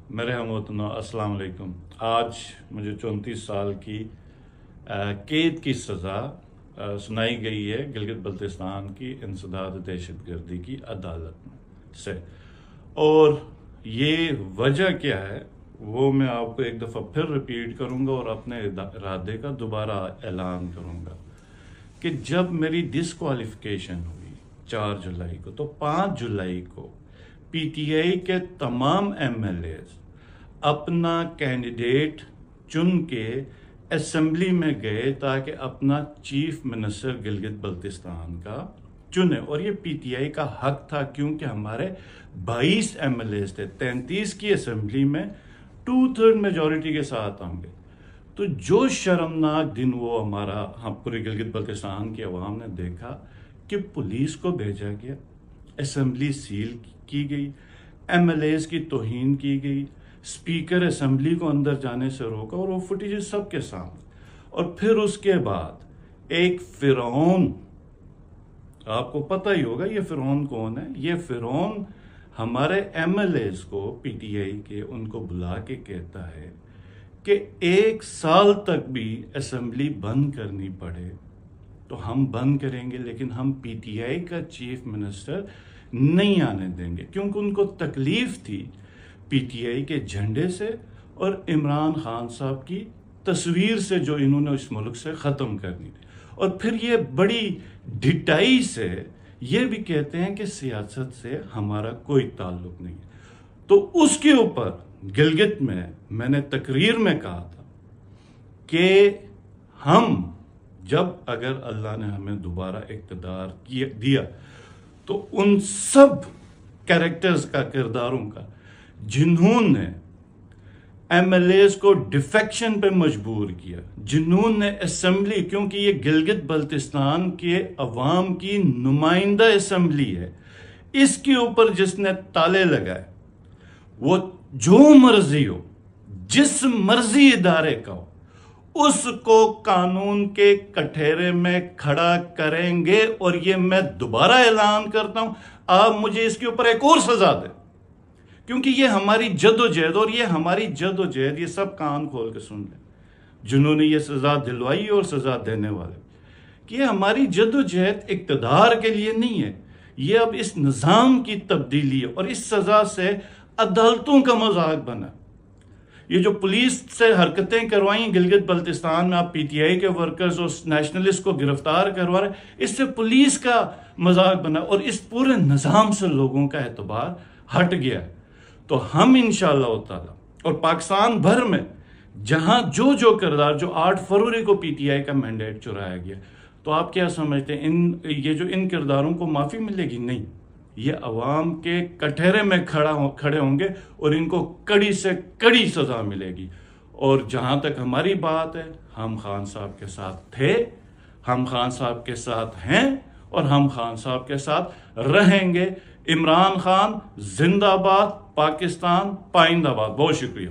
میرے ہم وطنوں السلام علیکم۔ آج مجھے 34 سال کی قید کی سزا سنائی گئی ہے گلگت بلتستان کی انسداد دہشت گردی کی عدالت سے، اور یہ وجہ کیا ہے وہ میں آپ کو ایک دفعہ پھر ریپیٹ کروں گا اور اپنے ارادے کا دوبارہ اعلان کروں گا کہ جب میری ڈسکوالیفیکیشن ہوئی 4 جولائی کو، تو 5 جولائی کو پی ٹی آئی کے تمام ایم ایل ایز اپنا کینڈیڈیٹ چن کے اسمبلی میں گئے تاکہ اپنا چیف منسٹر گلگت بلتستان کا چنے، اور یہ پی ٹی آئی کا حق تھا کیونکہ ہمارے 22 ایم ایل ایز تھے، 33 کی اسمبلی میں 2/3 میجورٹی کے ساتھ ہم گئے۔ تو جو شرمناک دن وہ ہمارا پورے گلگت بلتستان کی عوام نے دیکھا کہ پولیس کو بھیجا گیا، اسمبلی سیل کی گئی، ایم ایل ایز کی توہین کی گئی، اسپیکر اسمبلی کو اندر جانے سے روکا، اور وہ فوٹیج سب کے سامنے۔ اور پھر اس کے بعد ایک فرعون، آپ کو پتہ ہی ہوگا یہ فرعون کون ہے، یہ فرعون ہمارے ایم ایل ایز کو پی ٹی آئی کے ان کو بلا کے کہتا ہے کہ 1 سال تک بھی اسمبلی بند کرنی پڑے تو ہم بند کریں گے، لیکن ہم پی ٹی آئی کا چیف منسٹر نہیں آنے دیں گے، کیونکہ ان کو تکلیف تھی پی ٹی آئی کے جھنڈے سے اور عمران خان صاحب کی تصویر سے جو انہوں نے اس ملک سے ختم کرنی تھی۔ اور پھر یہ بڑی ڈٹائی سے یہ بھی کہتے ہیں کہ سیاست سے ہمارا کوئی تعلق نہیں ہے۔ تو اس کے اوپر گلگت میں نے تقریر میں کہا تھا کہ ہم جب اگر اللہ نے ہمیں دوبارہ اقتدار دیا تو ان سب کیریکٹرز کا، کرداروں کا، جنہوں نے ایم ایل ایز کو ڈیفیکشن پہ مجبور کیا، جنہوں نے اسمبلی، کیونکہ یہ گلگت بلتستان کے عوام کی نمائندہ اسمبلی ہے، اس کے اوپر جس نے تالے لگائے، وہ جو مرضی ہو، جس مرضی ادارے کا ہو، اس کو قانون کے کٹہرے میں کھڑا کریں گے۔ اور یہ میں دوبارہ اعلان کرتا ہوں، آپ مجھے اس کے اوپر ایک اور سزا دیں، کیونکہ یہ ہماری جد و جہد، اور یہ ہماری جد و جہد، یہ سب کان کھول کے سن لیں جنہوں نے یہ سزا دلوائی اور سزا دینے والے، کہ یہ ہماری جد و جہد اقتدار کے لیے نہیں ہے، یہ اب اس نظام کی تبدیلی ہے، اور اس سزا سے عدالتوں کا مذاق بنا۔ یہ جو پولیس سے حرکتیں کروائیں گلگت بلتستان میں، آپ پی ٹی آئی کے ورکرز اور نیشنلسٹ کو گرفتار کروا رہے، اس سے پولیس کا مذاق بنا، اور اس پورے نظام سے لوگوں کا اعتبار ہٹ گیا۔ تو ہم انشاءاللہ تعالی اور پاکستان بھر میں جہاں جو کردار، جو 8 فروری کو پی ٹی آئی کا مینڈیٹ چرایا گیا، تو آپ کیا سمجھتے ہیں یہ جو ان کرداروں کو معافی ملے گی؟ نہیں، یہ عوام کے کٹہرے میں کھڑے ہوں گے اور ان کو کڑی سے کڑی سزا ملے گی۔ اور جہاں تک ہماری بات ہے، ہم خان صاحب کے ساتھ تھے، ہم خان صاحب کے ساتھ ہیں، اور ہم خان صاحب کے ساتھ رہیں گے۔ عمران خان زندہ باد، پاکستان پائندہ باد۔ بہت شکریہ۔